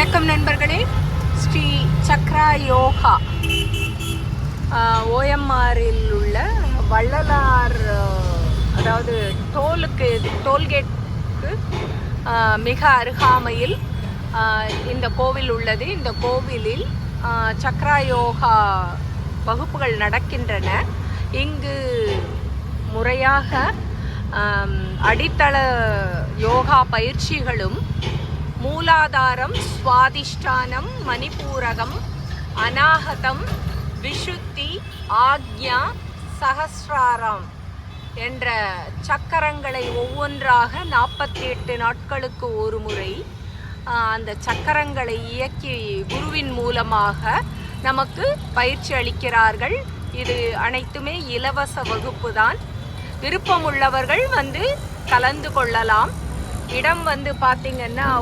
வணக்கம் நண்பர்களே. ஸ்ரீ சக்ரா யோகா ஓஎம்ஆரில் உள்ள வள்ளலார், அதாவது டோல்கேட்டுக்கு மிக அருகாமையில் இந்த கோவில் உள்ளது. இந்த கோவிலில் சக்ரா யோகா வகுப்புகள் நடக்கின்றன. இங்கு முறையாக அடித்தள யோகா பயிற்சிகளும், மூலாதாரம், சுவாதிஷ்டானம், மணிப்பூரகம், அநாகதம், விஷுத்தி, ஆக்ஞா, சஹஸ்ராரம் என்ற சக்கரங்களை ஒவ்வொன்றாக 48 நாட்களுக்கு ஒரு முறை அந்த சக்கரங்களை இயக்கி குருவின் மூலமாக நமக்கு பயிற்சி அளிக்கிறார்கள். இது அனைத்துமே இலவச வகுப்பு தான். விருப்பமுள்ளவர்கள் கலந்து கொள்ளலாம். இடம் பார்த்திங்கன்னா